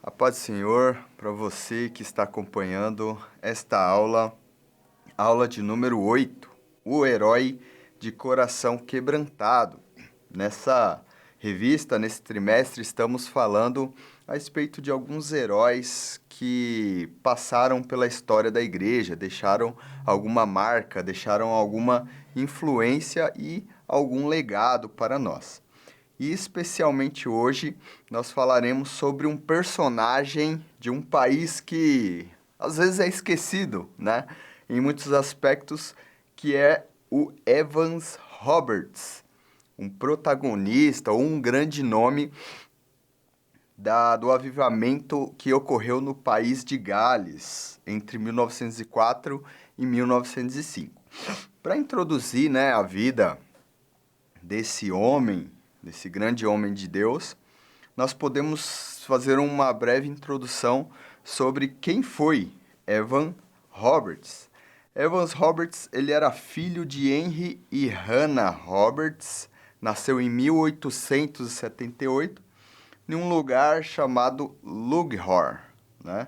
A paz do Senhor para você que está acompanhando esta aula de número 8, o herói de coração quebrantado. Nessa revista, nesse trimestre, estamos falando a respeito de alguns heróis que passaram pela história da igreja, deixaram alguma marca, deixaram alguma influência e algum legado para nós. E especialmente hoje nós falaremos sobre um personagem de um país que às vezes é esquecido, né? Em muitos aspectos, que é o Evans Roberts, um protagonista ou um grande nome do avivamento que ocorreu no país de Gales entre 1904 e 1905. Para introduzir, né, a vida desse homem, desse grande homem de Deus, nós podemos fazer uma breve introdução sobre quem foi Evan Roberts. Evans Roberts, ele era filho de Henry e Hannah Roberts, nasceu em 1878, em um lugar chamado Lughor, né?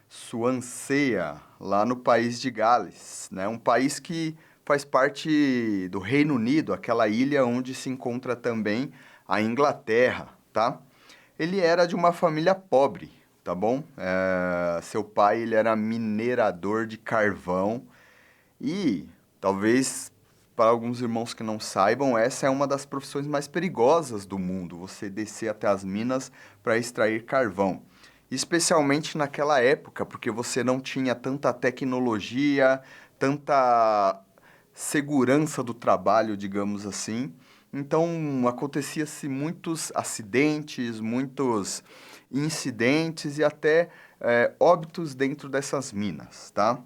Swansea, lá no país de Gales, né? Um país que faz parte do Reino Unido, aquela ilha onde se encontra também a Inglaterra, tá? Ele era de uma família pobre, tá bom? Seu pai, ele era minerador de carvão e, talvez, para alguns irmãos que não saibam, essa é uma das profissões mais perigosas do mundo, você descer até as minas para extrair carvão. Especialmente naquela época, porque você não tinha tanta tecnologia, tanta segurança do trabalho, digamos assim. Então, acontecia-se muitos acidentes, muitos incidentes e até óbitos dentro dessas minas, tá?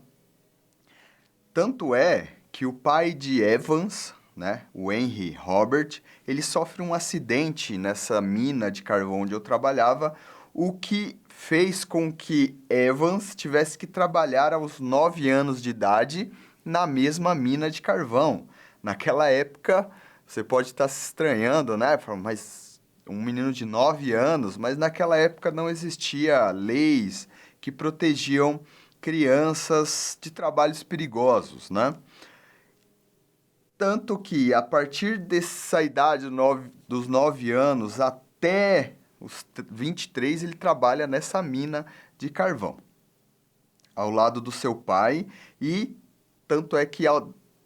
Tanto é que o pai de Evans, né, o Henry Robert, ele sofre um acidente nessa mina de carvão onde eu trabalhava, o que fez com que Evans tivesse que trabalhar aos 9 anos de idade na mesma mina de carvão. Naquela época, você pode estar se estranhando, né? Mas um menino de 9 anos, mas naquela época não existia leis que protegiam crianças de trabalhos perigosos, né? Tanto que, a partir dessa idade dos 9 anos até os 23, ele trabalha nessa mina de carvão, ao lado do seu pai, e tanto é que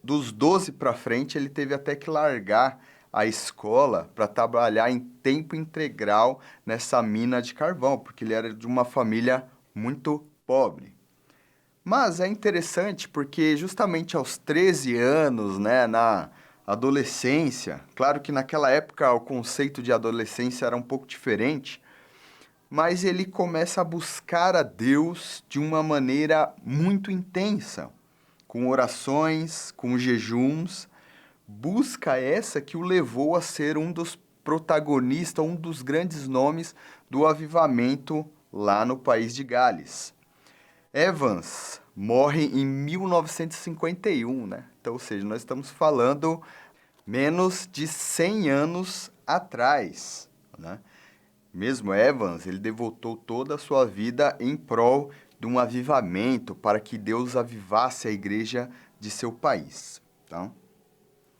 dos 12 para frente ele teve até que largar a escola para trabalhar em tempo integral nessa mina de carvão, porque ele era de uma família muito pobre. Mas é interessante porque justamente aos 13 anos, né, na adolescência, claro que naquela época o conceito de adolescência era um pouco diferente, mas ele começa a buscar a Deus de uma maneira muito intensa, com orações, com jejuns, busca essa que o levou a ser um dos protagonistas, um dos grandes nomes do avivamento lá no país de Gales. Evans morre em 1951, né? Então, ou seja, nós estamos falando menos de 100 anos atrás, né? Mesmo Evans, ele devotou toda a sua vida em prol de um avivamento para que Deus avivasse a igreja de seu país, tá?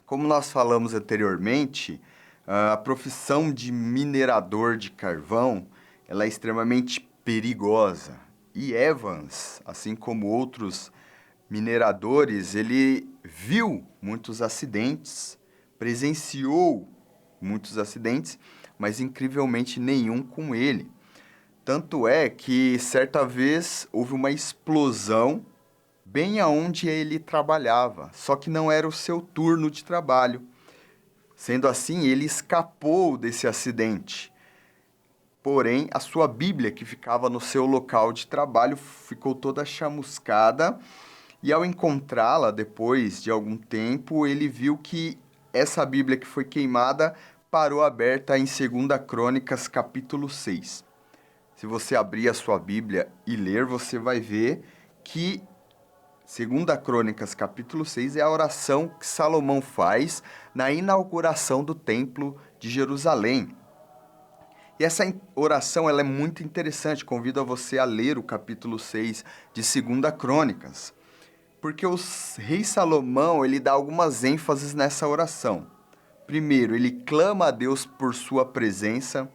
Como nós falamos anteriormente, a profissão de minerador de carvão, ela é extremamente perigosa. E Evans, assim como outros mineradores, ele viu muitos acidentes, presenciou muitos acidentes, mas incrivelmente nenhum com ele. Tanto é que certa vez houve uma explosão bem aonde ele trabalhava, só que não era o seu turno de trabalho. Sendo assim, ele escapou desse acidente. Porém, a sua Bíblia, que ficava no seu local de trabalho, ficou toda chamuscada. E ao encontrá-la, depois de algum tempo, ele viu que essa Bíblia que foi queimada parou aberta em 2 Crônicas, capítulo 6. Se você abrir a sua Bíblia e ler, você vai ver que 2 Crônicas, capítulo 6, é a oração que Salomão faz na inauguração do Templo de Jerusalém. E essa oração ela é muito interessante, convido a você a ler o capítulo 6 de 2 Crônicas, porque o rei Salomão ele dá algumas ênfases nessa oração. Primeiro, ele clama a Deus por sua presença,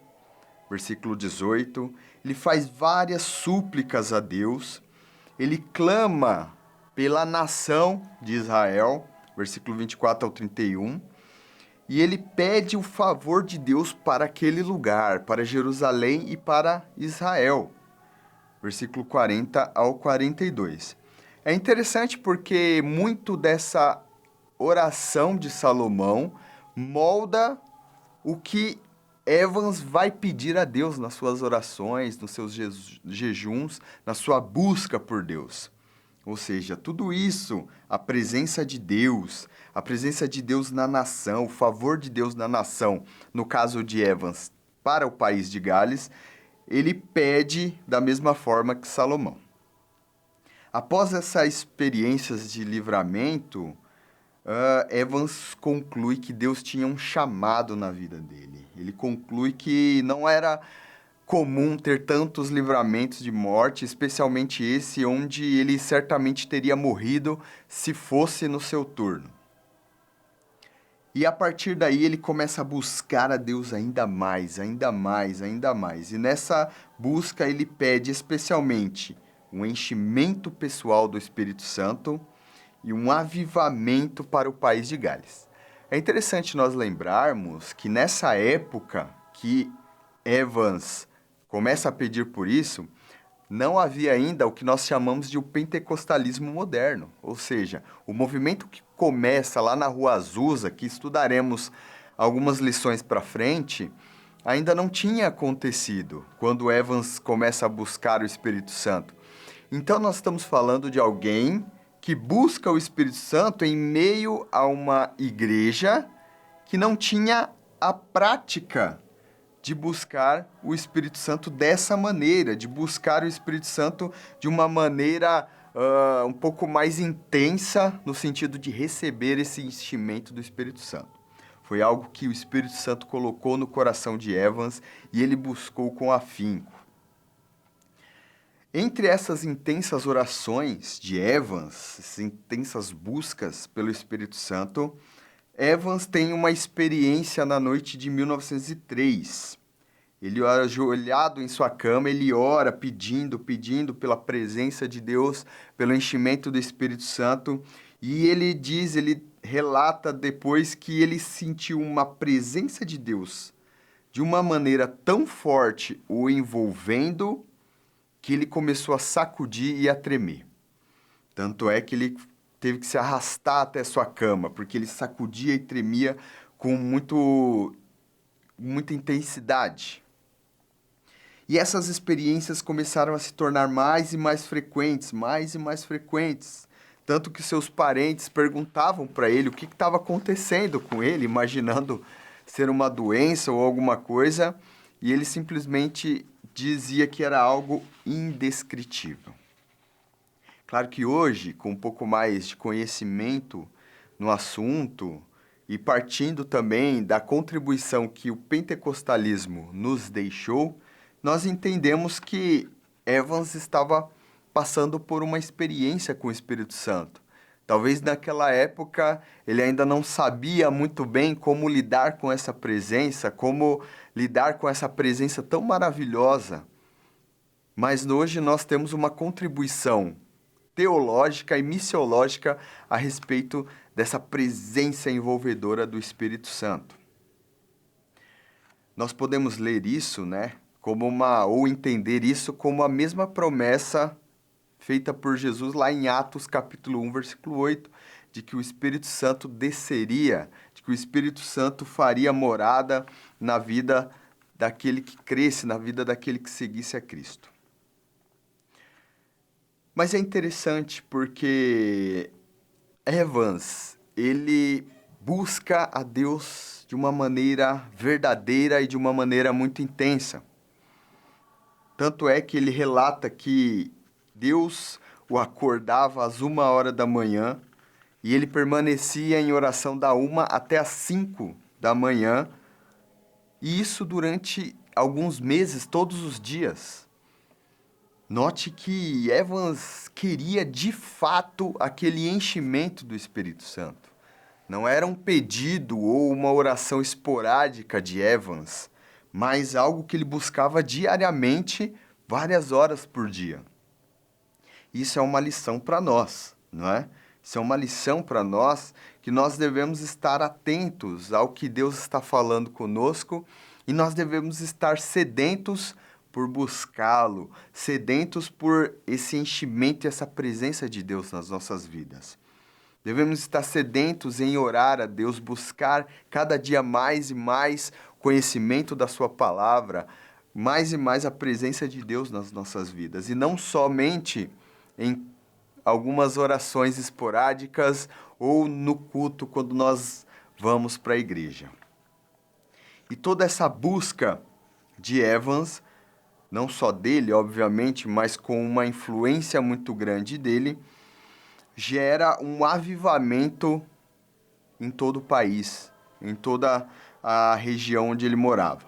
versículo 18, ele faz várias súplicas a Deus, ele clama pela nação de Israel, versículo 24 ao 31, e ele pede o favor de Deus para aquele lugar, para Jerusalém e para Israel, versículo 40 ao 42. É interessante porque muito dessa oração de Salomão molda o que Evans vai pedir a Deus nas suas orações, nos seus jejuns, na sua busca por Deus. Ou seja, tudo isso, a presença de Deus na nação, o favor de Deus na nação, no caso de Evans, para o país de Gales, ele pede da mesma forma que Salomão. Após essas experiências de livramento, Evans conclui que Deus tinha um chamado na vida dele. Ele conclui que não era comum ter tantos livramentos de morte, especialmente esse onde ele certamente teria morrido se fosse no seu turno. E a partir daí ele começa a buscar a Deus ainda mais, ainda mais, ainda mais. E nessa busca ele pede especialmente um enchimento pessoal do Espírito Santo e um avivamento para o país de Gales. É interessante nós lembrarmos que nessa época que Evans começa a pedir por isso, não havia ainda o que nós chamamos de o pentecostalismo moderno, ou seja, o movimento que começa lá na Rua Azusa, que estudaremos algumas lições para frente, ainda não tinha acontecido quando Evans começa a buscar o Espírito Santo. Então nós estamos falando de alguém que busca o Espírito Santo em meio a uma igreja que não tinha a prática de buscar o Espírito Santo dessa maneira, de buscar o Espírito Santo de uma maneira um pouco mais intensa, no sentido de receber esse enchimento do Espírito Santo. Foi algo que o Espírito Santo colocou no coração de Evans e ele buscou com afinco. Entre essas intensas orações de Evans, essas intensas buscas pelo Espírito Santo, Evans tem uma experiência na noite de 1903. Ele ora ajoelhado em sua cama, ele ora pedindo pela presença de Deus, pelo enchimento do Espírito Santo, e ele relata depois que ele sentiu uma presença de Deus de uma maneira tão forte, o envolvendo, que ele começou a sacudir e a tremer. Tanto é que ele teve que se arrastar até sua cama, porque ele sacudia e tremia com muita intensidade. E essas experiências começaram a se tornar mais e mais frequentes, tanto que seus parentes perguntavam para ele o que estava acontecendo com ele, imaginando ser uma doença ou alguma coisa, e ele simplesmente dizia que era algo indescritível. Claro que hoje, com um pouco mais de conhecimento no assunto e partindo também da contribuição que o pentecostalismo nos deixou, nós entendemos que Evans estava passando por uma experiência com o Espírito Santo. Talvez naquela época ele ainda não sabia muito bem como lidar com essa presença, como lidar com essa presença tão maravilhosa. Mas hoje nós temos uma contribuição teológica e missiológica a respeito dessa presença envolvedora do Espírito Santo. Nós podemos ler isso, ou entender isso como a mesma promessa feita por Jesus lá em Atos capítulo 1, versículo 8, de que o Espírito Santo desceria, de que o Espírito Santo faria morada na vida daquele que cresce, na vida daquele que seguisse a Cristo. Mas é interessante porque Evans, ele busca a Deus de uma maneira verdadeira e de uma maneira muito intensa. Tanto é que ele relata que Deus o acordava às 1h da manhã e ele permanecia em oração da 1 até às 5 da manhã, E isso durante alguns meses, todos os dias. Note que Evans queria de fato aquele enchimento do Espírito Santo. Não era um pedido ou uma oração esporádica de Evans, mas algo que ele buscava diariamente, várias horas por dia. Isso é uma lição para nós, não é? Isso é uma lição para nós que nós devemos estar atentos ao que Deus está falando conosco e nós devemos estar sedentos por buscá-lo, sedentos por esse enchimento e essa presença de Deus nas nossas vidas. Devemos estar sedentos em orar a Deus, buscar cada dia mais e mais conhecimento da sua palavra, mais e mais a presença de Deus nas nossas vidas. E não somente em algumas orações esporádicas ou no culto quando nós vamos para a igreja. E toda essa busca de Evans, não só dele, obviamente, mas com uma influência muito grande dele, gera um avivamento em todo o país, em toda a região onde ele morava.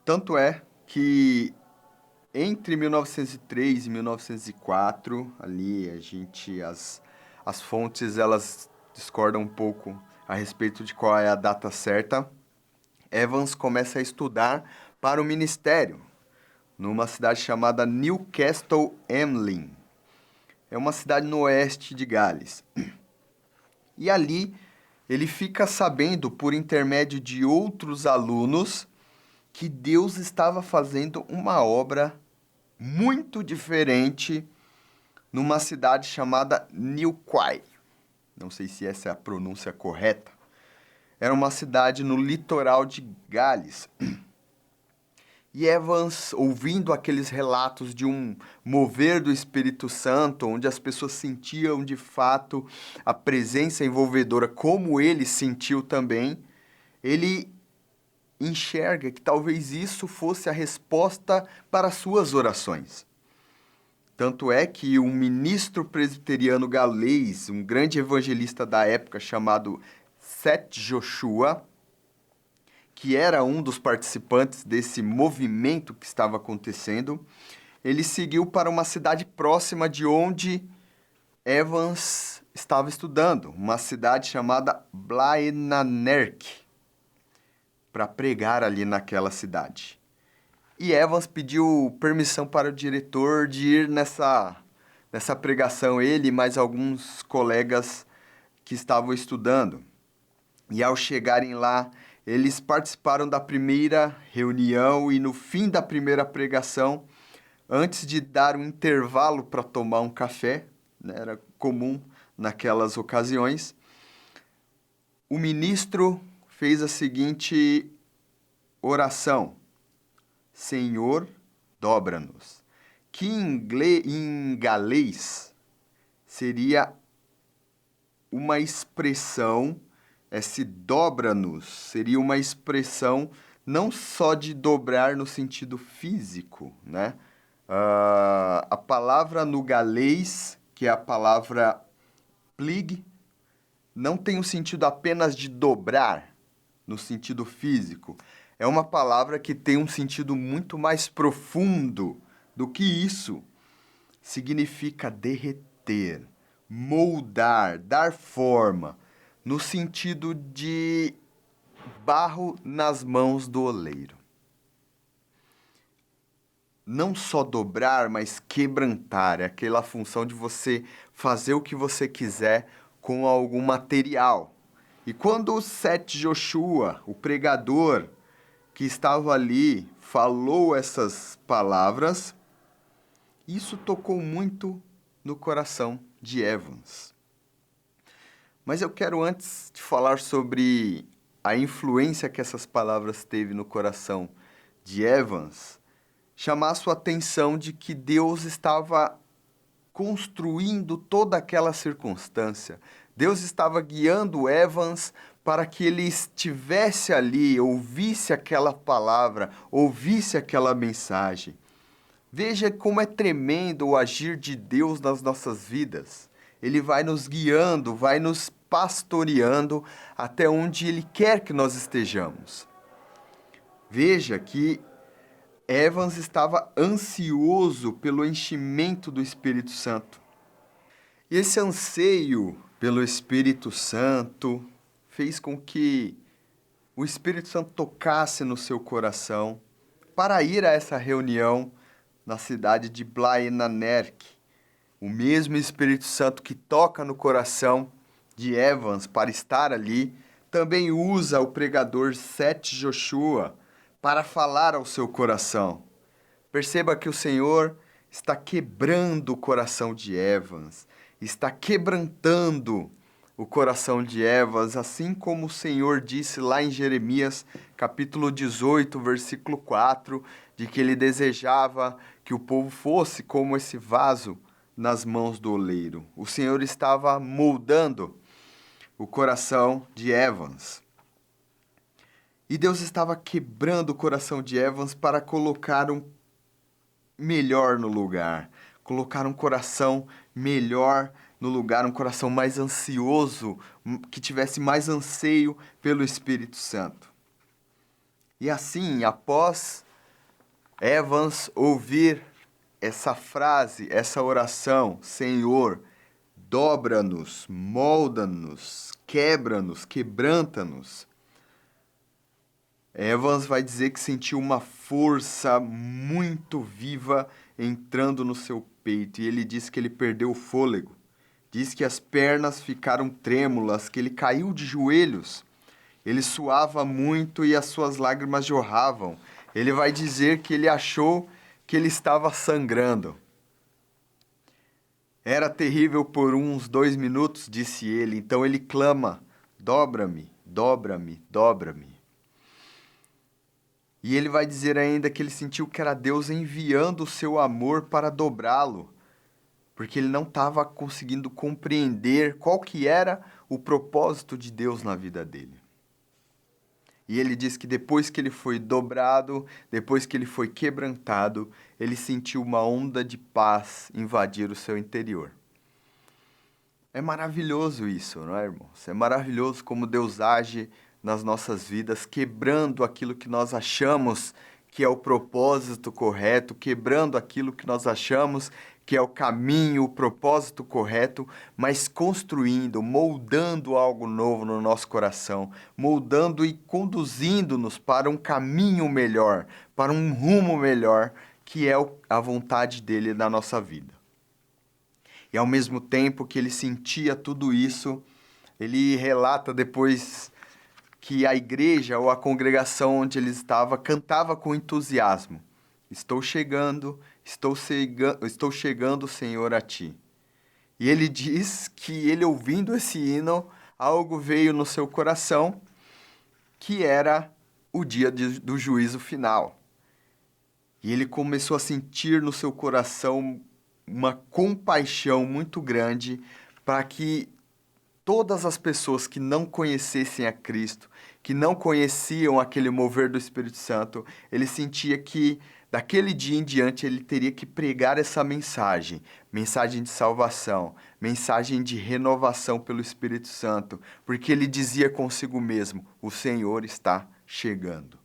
Tanto é que entre 1903 e 1904, ali as fontes elas discordam um pouco a respeito de qual é a data certa. Evans começa a estudar para o ministério numa cidade chamada Newcastle-Emlyn. É uma cidade no oeste de Gales. E ali ele fica sabendo, por intermédio de outros alunos, que Deus estava fazendo uma obra muito diferente numa cidade chamada Newquay. Não sei se essa é a pronúncia correta. Era uma cidade no litoral de Gales. E Evans, ouvindo aqueles relatos de um mover do Espírito Santo, onde as pessoas sentiam de fato a presença envolvedora, como ele sentiu também, ele enxerga que talvez isso fosse a resposta para as suas orações. Tanto é que um ministro presbiteriano galês, um grande evangelista da época chamado Seth Joshua, que era um dos participantes desse movimento que estava acontecendo, ele seguiu para uma cidade próxima de onde Evans estava estudando, uma cidade chamada Blaenannerk, para pregar ali naquela cidade. E Evans pediu permissão para o diretor de ir nessa pregação, ele e mais alguns colegas que estavam estudando. E ao chegarem lá, eles participaram da primeira reunião e no fim da primeira pregação, antes de dar um intervalo para tomar um café, né, era comum naquelas ocasiões, o ministro fez a seguinte oração: Senhor, dobra-nos. Que em galês seria uma expressão, esse dobra-nos seria uma expressão não só de dobrar no sentido físico, né? A palavra no galês, que é a palavra plig, não tem o sentido apenas de dobrar no sentido físico. É uma palavra que tem um sentido muito mais profundo do que isso. Significa derreter, moldar, dar forma, no sentido de barro nas mãos do oleiro. Não só dobrar, mas quebrantar. É aquela função de você fazer o que você quiser com algum material. E quando o Seth Joshua, o pregador que estava ali, falou essas palavras, isso tocou muito no coração de Evans. Mas eu quero, antes de falar sobre a influência que essas palavras teve no coração de Evans, chamar a sua atenção de que Deus estava construindo toda aquela circunstância. Deus estava guiando Evans para que ele estivesse ali, ouvisse aquela palavra, ouvisse aquela mensagem. Veja como é tremendo o agir de Deus nas nossas vidas. Ele vai nos guiando, vai nos pastoreando até onde Ele quer que nós estejamos. Veja que Evans estava ansioso pelo enchimento do Espírito Santo. E esse anseio pelo Espírito Santo fez com que o Espírito Santo tocasse no seu coração para ir a essa reunião na cidade de Blaenannerk. O mesmo Espírito Santo que toca no coração de Evans para estar ali, também usa o pregador Seth Joshua para falar ao seu coração. Perceba que o Senhor está quebrando o coração de Evans, está quebrantando o coração de Evans, assim como o Senhor disse lá em Jeremias, capítulo 18, versículo 4, de que ele desejava que o povo fosse como esse vaso nas mãos do oleiro. O Senhor estava moldando o coração de Evans. E Deus estava quebrando o coração de Evans para colocar um melhor no lugar, colocar um coração melhor no lugar, um coração mais ansioso, que tivesse mais anseio pelo Espírito Santo. E assim, após Evans ouvir essa frase, essa oração, Senhor, dobra-nos, molda-nos, quebra-nos, quebranta-nos, Evans vai dizer que sentiu uma força muito viva entrando no seu peito. E ele diz que ele perdeu o fôlego. Diz que as pernas ficaram trêmulas, que ele caiu de joelhos. Ele suava muito e as suas lágrimas jorravam. Ele vai dizer que ele achou que ele estava sangrando. Era terrível por uns 2 minutos, disse ele. Então ele clama, dobra-me, dobra-me, dobra-me. E ele vai dizer ainda que ele sentiu que era Deus enviando o seu amor para dobrá-lo, porque ele não estava conseguindo compreender qual que era o propósito de Deus na vida dele. E ele diz que depois que ele foi dobrado, depois que ele foi quebrantado, ele sentiu uma onda de paz invadir o seu interior. É maravilhoso isso, não é, irmãos? É maravilhoso como Deus age nas nossas vidas, quebrando aquilo que nós achamos que é o propósito correto, quebrando aquilo que nós achamos que é o caminho, o propósito correto, mas construindo, moldando algo novo no nosso coração, moldando e conduzindo-nos para um caminho melhor, para um rumo melhor, que é a vontade dele na nossa vida. E ao mesmo tempo que ele sentia tudo isso, ele relata depois que a igreja ou a congregação onde ele estava cantava com entusiasmo. Estou chegando, Senhor, a ti. E ele diz que ele ouvindo esse hino, algo veio no seu coração, que era o dia do juízo final. E ele começou a sentir no seu coração uma compaixão muito grande para que todas as pessoas que não conhecessem a Cristo, que não conheciam aquele mover do Espírito Santo, ele sentia que daquele dia em diante ele teria que pregar essa mensagem, mensagem de salvação, mensagem de renovação pelo Espírito Santo, porque ele dizia consigo mesmo, o Senhor está chegando.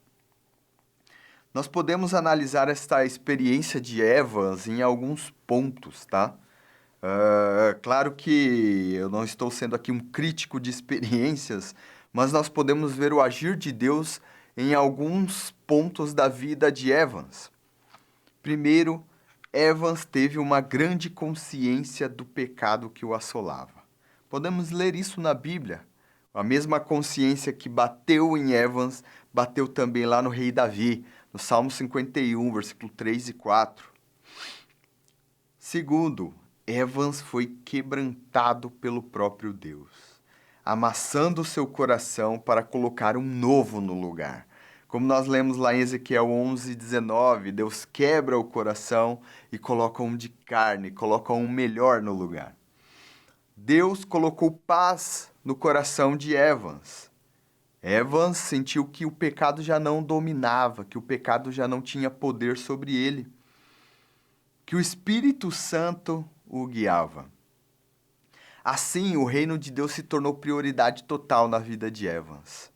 Nós podemos analisar esta experiência de Evans em alguns pontos, tá? Claro que eu não estou sendo aqui um crítico de experiências, mas nós podemos ver o agir de Deus em alguns pontos da vida de Evans. Primeiro, Evans teve uma grande consciência do pecado que o assolava. Podemos ler isso na Bíblia. A mesma consciência que bateu em Evans, bateu também lá no rei Davi, no Salmo 51, versículo 3 e 4. Segundo, Evans foi quebrantado pelo próprio Deus, amassando o seu coração para colocar um novo no lugar. Como nós lemos lá em Ezequiel 11:19, Deus quebra o coração e coloca um de carne, coloca um melhor no lugar. Deus colocou paz no coração de Evans. Evans sentiu que o pecado já não dominava, que o pecado já não tinha poder sobre ele, que o Espírito Santo o guiava. Assim, o reino de Deus se tornou prioridade total na vida de Evans.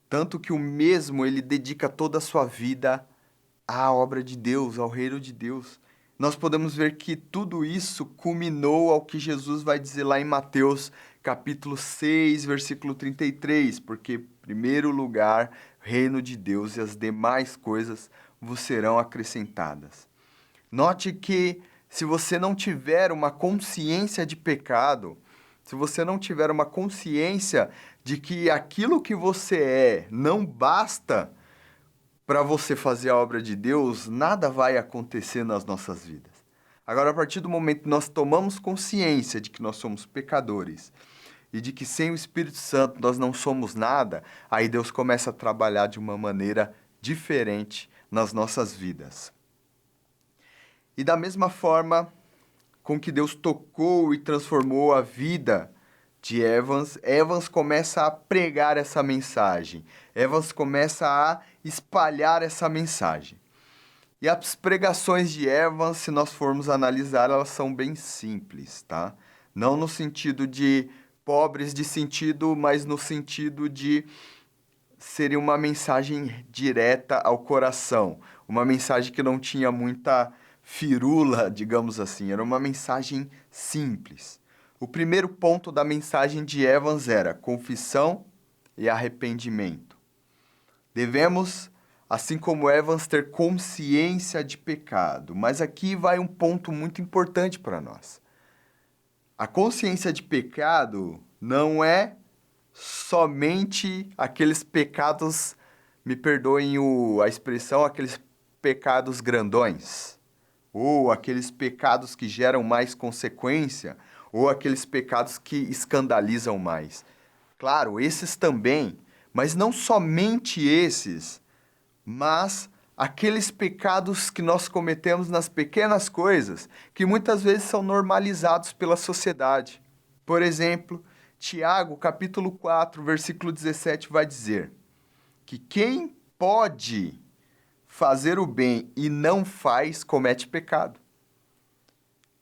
Tanto que o mesmo ele dedica toda a sua vida à obra de Deus, ao reino de Deus. Nós podemos ver que tudo isso culminou ao que Jesus vai dizer lá em Mateus, capítulo 6, versículo 33, porque, em primeiro lugar, reino de Deus e as demais coisas vos serão acrescentadas. Note que se você não tiver uma consciência de pecado, se você não tiver uma consciência de que aquilo que você é não basta para você fazer a obra de Deus, nada vai acontecer nas nossas vidas. Agora, a partir do momento que nós tomamos consciência de que nós somos pecadores e de que sem o Espírito Santo nós não somos nada, aí Deus começa a trabalhar de uma maneira diferente nas nossas vidas. E da mesma forma com que Deus tocou e transformou a vida de Evans, Evans começa a pregar essa mensagem. Evans começa a espalhar essa mensagem. E as pregações de Evans, se nós formos analisar, elas são bem simples, tá? Não no sentido de pobres de sentido, mas no sentido de seria uma mensagem direta ao coração. Uma mensagem que não tinha muita firula, digamos assim. Era uma mensagem simples. O primeiro ponto da mensagem de Evans era confissão e arrependimento. Devemos, assim como Evans, ter consciência de pecado. Mas aqui vai um ponto muito importante para nós. A consciência de pecado não é somente aqueles pecados, me perdoem a expressão, aqueles pecados grandões, ou aqueles pecados que geram mais consequência, ou aqueles pecados que escandalizam mais. Claro, esses também, mas não somente esses, mas aqueles pecados que nós cometemos nas pequenas coisas, que muitas vezes são normalizados pela sociedade. Por exemplo, Tiago, capítulo 4, versículo 17, vai dizer que quem pode fazer o bem e não faz, comete pecado.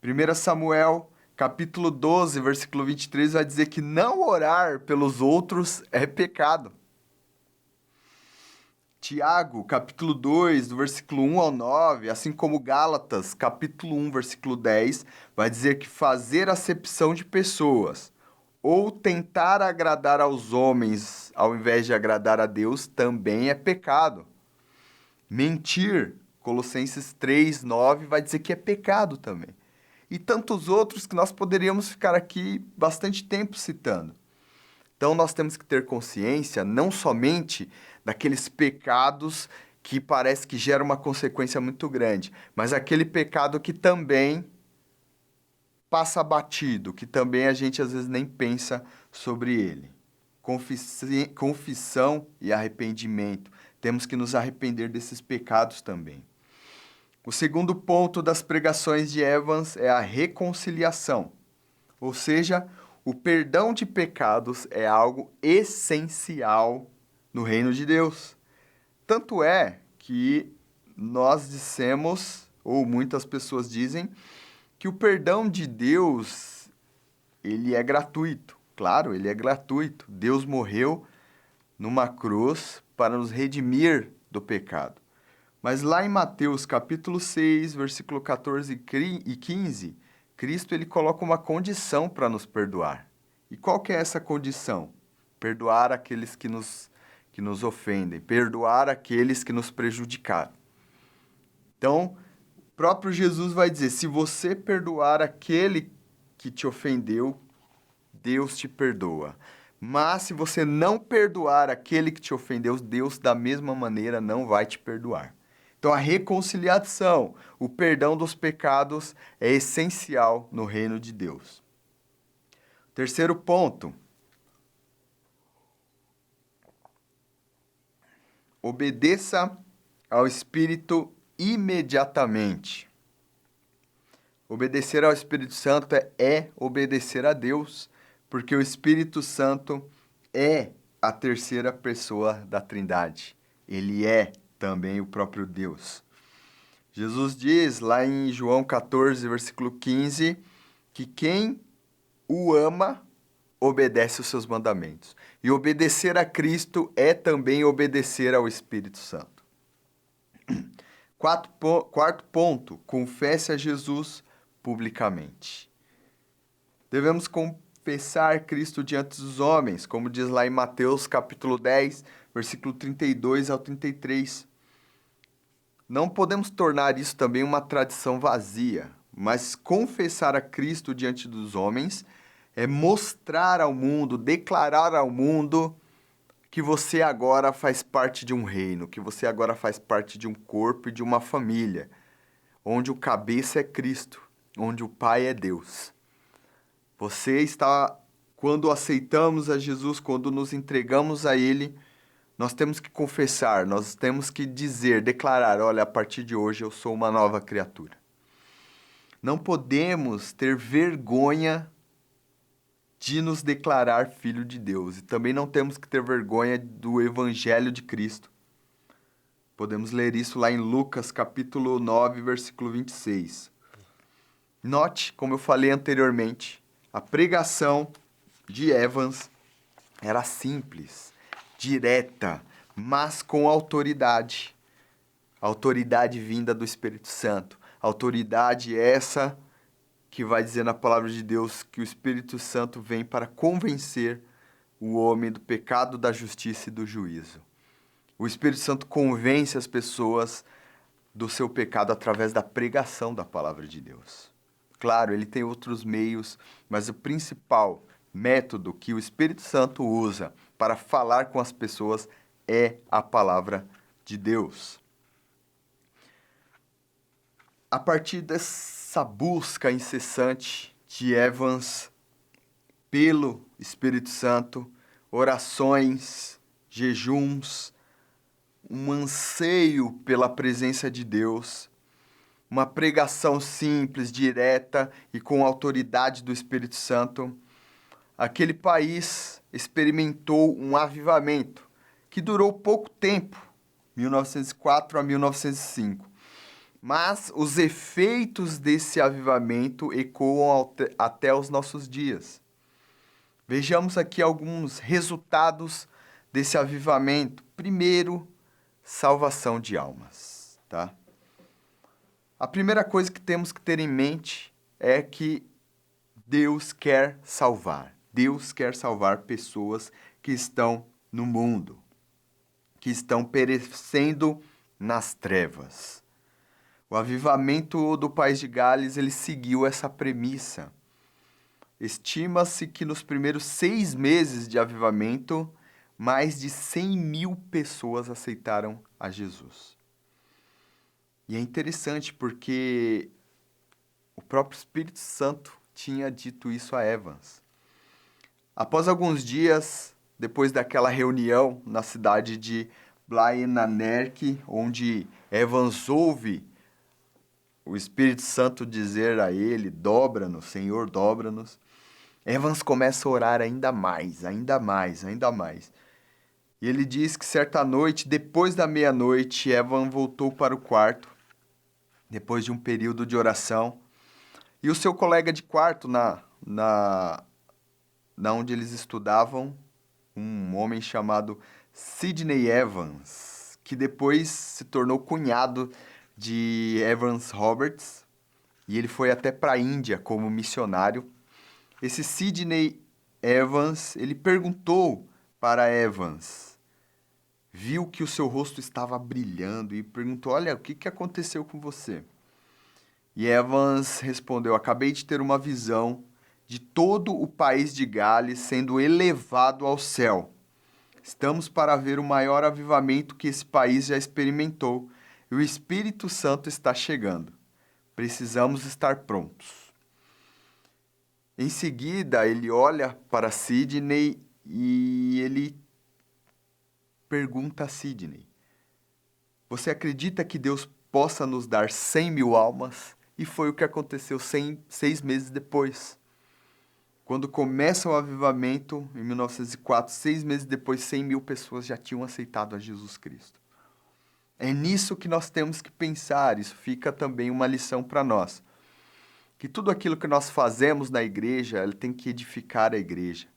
1 Samuel, capítulo 12, versículo 23, vai dizer que não orar pelos outros é pecado. Tiago, capítulo 2, do versículo 1 ao 9, assim como Gálatas, capítulo 1, versículo 10, vai dizer que fazer acepção de pessoas ou tentar agradar aos homens ao invés de agradar a Deus também é pecado. Mentir, Colossenses 3, 9, vai dizer que é pecado também. E tantos outros que nós poderíamos ficar aqui bastante tempo citando. Então, nós temos que ter consciência não somente daqueles pecados que parece que geram uma consequência muito grande, mas aquele pecado que também passa batido, que também a gente às vezes nem pensa sobre ele. Confissão e arrependimento. Temos que nos arrepender desses pecados também. O segundo ponto das pregações de Evans é a reconciliação, ou seja, o perdão de pecados é algo essencial no reino de Deus. Tanto é que nós dissemos, ou muitas pessoas dizem, que o perdão de Deus, ele é gratuito. Claro, ele é gratuito. Deus morreu numa cruz para nos redimir do pecado. Mas lá em Mateus capítulo 6, versículo 14 e 15, Cristo ele coloca uma condição para nos perdoar. E qual que é essa condição? Perdoar aqueles que nos ofendem, perdoar aqueles que nos prejudicaram. Então, o próprio Jesus vai dizer, se você perdoar aquele que te ofendeu, Deus te perdoa. Mas se você não perdoar aquele que te ofendeu, Deus da mesma maneira não vai te perdoar. Então, a reconciliação, o perdão dos pecados é essencial no reino de Deus. Terceiro ponto. Obedeça ao Espírito imediatamente. Obedecer ao Espírito Santo é obedecer a Deus, porque o Espírito Santo é a terceira pessoa da Trindade. Ele é também o próprio Deus. Jesus diz lá em João 14, versículo 15, que quem o ama, obedece os seus mandamentos. E obedecer a Cristo é também obedecer ao Espírito Santo. Quarto ponto, confesse a Jesus publicamente. Devemos confessar Cristo diante dos homens, como diz lá em Mateus capítulo 10, versículo 32 ao 33. Não podemos tornar isso também uma tradição vazia, mas confessar a Cristo diante dos homens é mostrar ao mundo, declarar ao mundo que você agora faz parte de um reino, que você agora faz parte de um corpo e de uma família, onde o cabeça é Cristo, onde o Pai é Deus. Você está, quando aceitamos a Jesus, quando nos entregamos a Ele, nós temos que confessar, nós temos que dizer, declarar, olha, a partir de hoje eu sou uma nova criatura. Não podemos ter vergonha de nos declarar filho de Deus. E também não temos que ter vergonha do Evangelho de Cristo. Podemos ler isso lá em Lucas, capítulo 9, versículo 26. Note, como eu falei anteriormente, a pregação de Evans era simples, direta, mas com autoridade. Autoridade vinda do Espírito Santo. Autoridade essa que vai dizer na palavra de Deus que o Espírito Santo vem para convencer o homem do pecado, da justiça e do juízo. O Espírito Santo convence as pessoas do seu pecado através da pregação da palavra de Deus. Claro, ele tem outros meios, mas o principal método que o Espírito Santo usa para falar com as pessoas é a palavra de Deus. A partir dessa busca incessante de Evans pelo Espírito Santo, orações, jejuns, um anseio pela presença de Deus, uma pregação simples, direta e com autoridade do Espírito Santo, aquele país experimentou um avivamento que durou pouco tempo, 1904 a 1905. Mas os efeitos desse avivamento ecoam até os nossos dias. Vejamos aqui alguns resultados desse avivamento. Primeiro, salvação de almas, tá? A primeira coisa que temos que ter em mente é que Deus quer salvar. Deus quer salvar pessoas que estão no mundo, que estão perecendo nas trevas. O avivamento do país de Gales, ele seguiu essa premissa. Estima-se que nos primeiros 6 meses de avivamento, mais de 100.000 pessoas aceitaram a Jesus. E é interessante porque o próprio Espírito Santo tinha dito isso a Evans. Após alguns dias, depois daquela reunião na cidade de Blaenannerke, onde Evans ouve o Espírito Santo dizer a ele, dobra-nos, Senhor, dobra-nos, Evans começa a orar ainda mais, ainda mais, ainda mais. E ele diz que certa noite, depois da meia-noite, Evans voltou para o quarto, depois de um período de oração, e o seu colega de quarto, na onde eles estudavam, um homem chamado Sidney Evans, que depois se tornou cunhado de Evans Roberts, e ele foi até para a Índia como missionário. Esse Sidney Evans, ele perguntou para Evans, viu que o seu rosto estava brilhando e perguntou, olha, o que aconteceu com você? E Evans respondeu, acabei de ter uma visão de todo o país de Gales sendo elevado ao céu. Estamos para ver o maior avivamento que esse país já experimentou. E o Espírito Santo está chegando. Precisamos estar prontos. Em seguida, ele olha para Sidney e ele pergunta a Sidney, você acredita que Deus possa nos dar 100.000 almas? E foi o que aconteceu 6 meses depois. Quando começa o avivamento, em 1904, 6 meses depois, 100.000 pessoas já tinham aceitado a Jesus Cristo. É nisso que nós temos que pensar, isso fica também uma lição para nós. que tudo aquilo que nós fazemos na igreja, ele tem que edificar a igreja,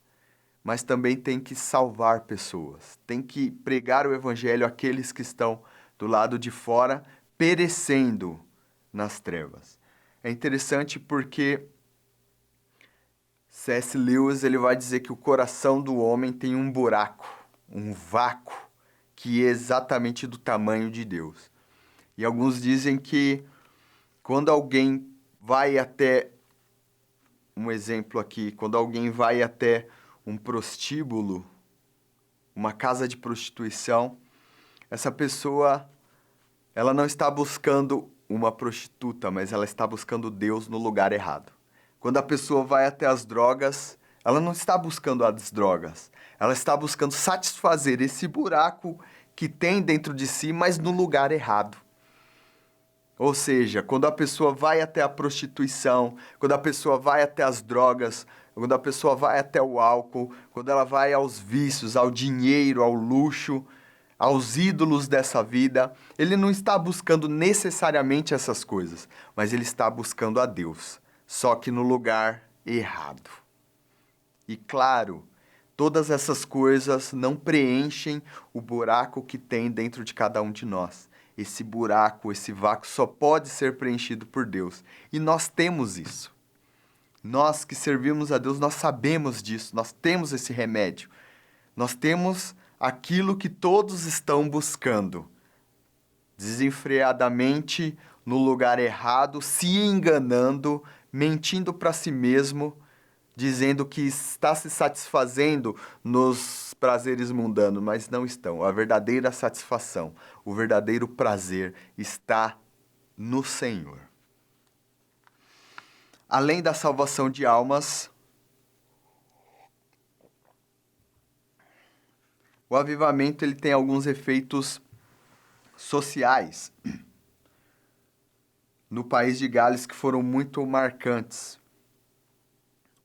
mas também tem que salvar pessoas, tem que pregar o evangelho àqueles que estão do lado de fora, perecendo nas trevas. É interessante porque C.S. Lewis ele vai dizer que o coração do homem tem um buraco, um vácuo, que é exatamente do tamanho de Deus. E alguns dizem que quando alguém vai até, um exemplo aqui, quando alguém vai até um prostíbulo, uma casa de prostituição, essa pessoa, ela não está buscando uma prostituta, mas ela está buscando Deus no lugar errado. Quando a pessoa vai até as drogas, ela não está buscando as drogas, ela está buscando satisfazer esse buraco que tem dentro de si, mas no lugar errado. Ou seja, quando a pessoa vai até a prostituição, quando a pessoa vai até as drogas, quando a pessoa vai até o álcool, quando ela vai aos vícios, ao dinheiro, ao luxo, aos ídolos dessa vida, ele não está buscando necessariamente essas coisas, mas ele está buscando a Deus, só que no lugar errado. E claro, todas essas coisas não preenchem o buraco que tem dentro de cada um de nós. Esse buraco, esse vácuo só pode ser preenchido por Deus. E nós temos isso. Nós que servimos a Deus, nós sabemos disso, nós temos esse remédio. Nós temos aquilo que todos estão buscando. Desenfreadamente, no lugar errado, se enganando, mentindo para si mesmo, dizendo que está se satisfazendo nos prazeres mundanos, mas não estão. A verdadeira satisfação, o verdadeiro prazer está no Senhor. Além da salvação de almas, o avivamento ele tem alguns efeitos sociais no país de Gales que foram muito marcantes.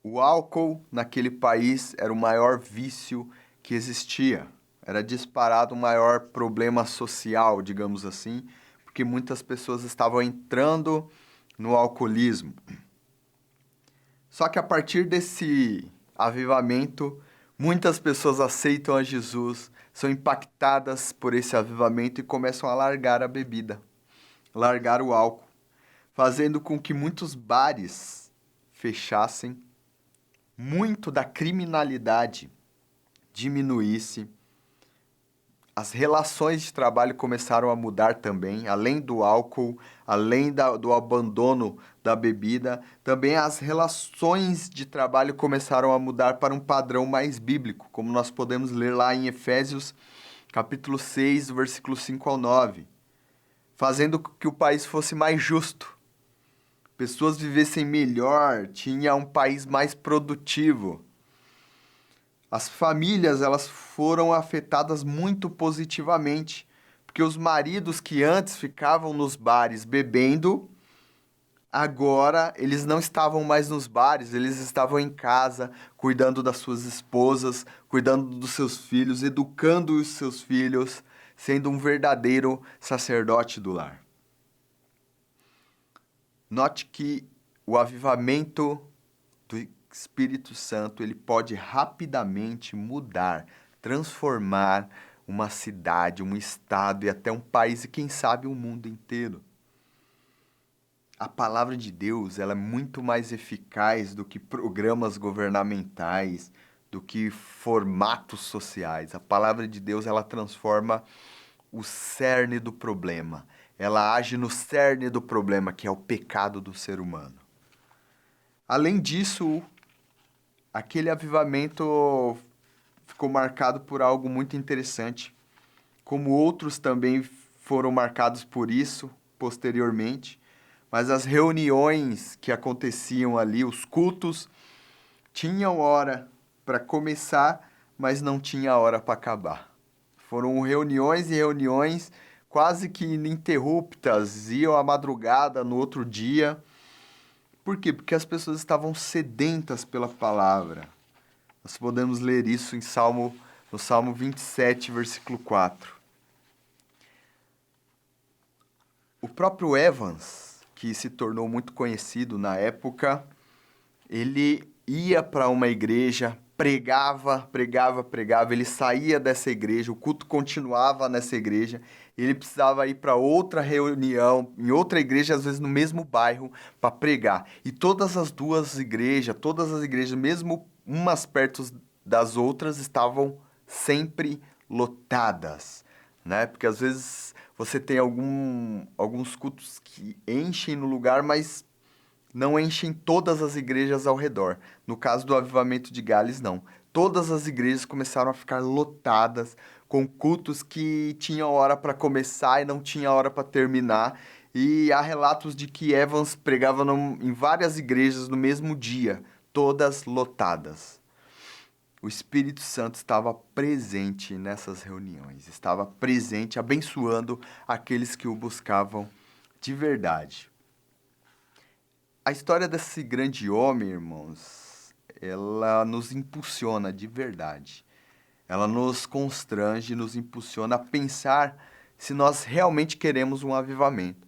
O álcool naquele país era o maior vício que existia. Era disparado o maior problema social, digamos assim, porque muitas pessoas estavam entrando no alcoolismo. Só que a partir desse avivamento, muitas pessoas aceitam a Jesus, são impactadas por esse avivamento e começam a largar a bebida, largar o álcool, fazendo com que muitos bares fechassem, muito da criminalidade diminuísse, as relações de trabalho começaram a mudar também, além do álcool, além do abandono da bebida, também as relações de trabalho começaram a mudar para um padrão mais bíblico, como nós podemos ler lá em Efésios, capítulo 6, versículo 5 ao 9, fazendo com que o país fosse mais justo, pessoas vivessem melhor, tinha um país mais produtivo. As famílias, elas foram afetadas muito positivamente, porque os maridos que antes ficavam nos bares bebendo, agora eles não estavam mais nos bares, eles estavam em casa, cuidando das suas esposas, cuidando dos seus filhos, educando os seus filhos, sendo um verdadeiro sacerdote do lar. Note que o avivamento do Espírito Santo, ele pode rapidamente mudar, transformar uma cidade, um estado e até um país e quem sabe o mundo inteiro. A palavra de Deus, ela é muito mais eficaz do que programas governamentais, do que formatos sociais. A palavra de Deus, ela transforma o cerne do problema. Ela age no cerne do problema, que é o pecado do ser humano. Além disso, aquele avivamento ficou marcado por algo muito interessante, como outros também foram marcados por isso posteriormente, mas as reuniões que aconteciam ali, os cultos, tinham hora para começar, mas não tinha hora para acabar. Foram reuniões e reuniões quase que ininterruptas, iam à madrugada no outro dia. Por quê? Porque as pessoas estavam sedentas pela palavra. Nós podemos ler isso no Salmo 27, versículo 4. O próprio Evans, que se tornou muito conhecido na época, ele ia para uma igreja, pregava, ele saía dessa igreja, o culto continuava nessa igreja, ele precisava ir para outra reunião, em outra igreja, às vezes no mesmo bairro, para pregar. E todas as igrejas, mesmo umas perto das outras, estavam sempre lotadas, né? Porque às vezes você tem alguns cultos que enchem no lugar, mas não enchem todas as igrejas ao redor. No caso do Avivamento de Gales, não. Todas as igrejas começaram a ficar lotadas, com cultos que tinham hora para começar e não tinha hora para terminar. E há relatos de que Evans pregava em várias igrejas no mesmo dia, todas lotadas. O Espírito Santo estava presente nessas reuniões, estava presente, abençoando aqueles que o buscavam de verdade. A história desse grande homem, irmãos, ela nos impulsiona de verdade. Ela nos constrange, nos impulsiona a pensar se nós realmente queremos um avivamento.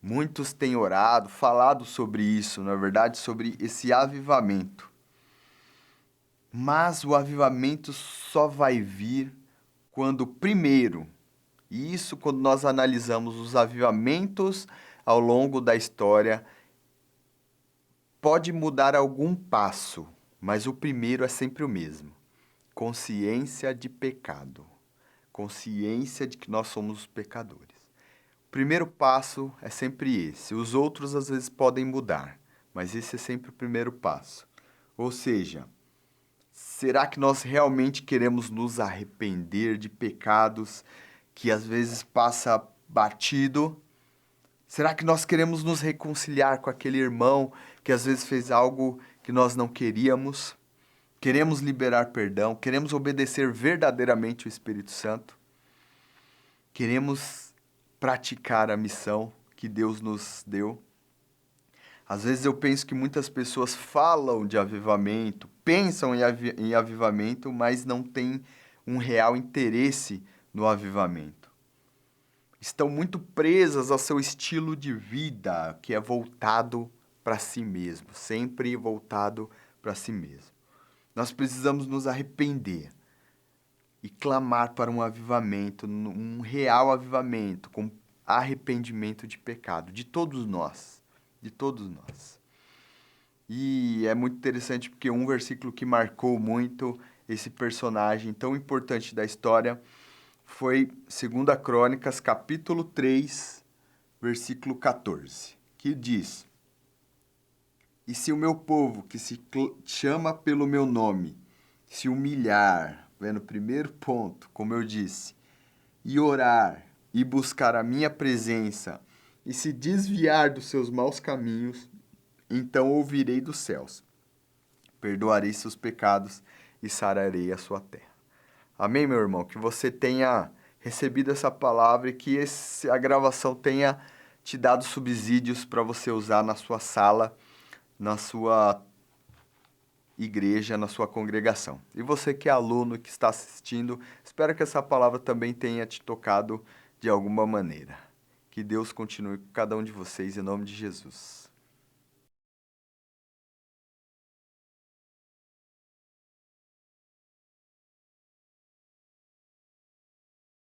Muitos têm orado, falado sobre isso, na verdade, sobre esse avivamento. Mas o avivamento só vai vir quando, primeiro, e isso quando nós analisamos os avivamentos ao longo da história, pode mudar algum passo, mas o primeiro é sempre o mesmo. Consciência de pecado. Consciência de que nós somos os pecadores. O primeiro passo é sempre esse. Os outros às vezes podem mudar, mas esse é sempre o primeiro passo. Ou seja, será que nós realmente queremos nos arrepender de pecados que às vezes passa batido? Será que nós queremos nos reconciliar com aquele irmão que às vezes fez algo que nós não queríamos? Queremos liberar perdão? Queremos obedecer verdadeiramente o Espírito Santo? Queremos praticar a missão que Deus nos deu? Às vezes eu penso que muitas pessoas falam de avivamento, pensam em avivamento, mas não têm um real interesse no avivamento. Estão muito presas ao seu estilo de vida, que é voltado para si mesmo, sempre voltado para si mesmo. Nós precisamos nos arrepender e clamar para um avivamento, um real avivamento, com arrependimento de pecado, de todos nós. De todos nós. E é muito interessante porque um versículo que marcou muito esse personagem tão importante da história foi 2 Crônicas, capítulo 3, versículo 14, que diz: E se o meu povo, que se chama pelo meu nome, se humilhar, vendo o primeiro ponto, como eu disse, e orar, e buscar a minha presença, e se desviar dos seus maus caminhos, então ouvirei dos céus, perdoarei seus pecados e sararei a sua terra. Amém, meu irmão? Que você tenha recebido essa palavra e que a gravação tenha te dado subsídios para você usar na sua sala, na sua igreja, na sua congregação. E você que é aluno, que está assistindo, espero que essa palavra também tenha te tocado de alguma maneira. Que Deus continue com cada um de vocês, em nome de Jesus.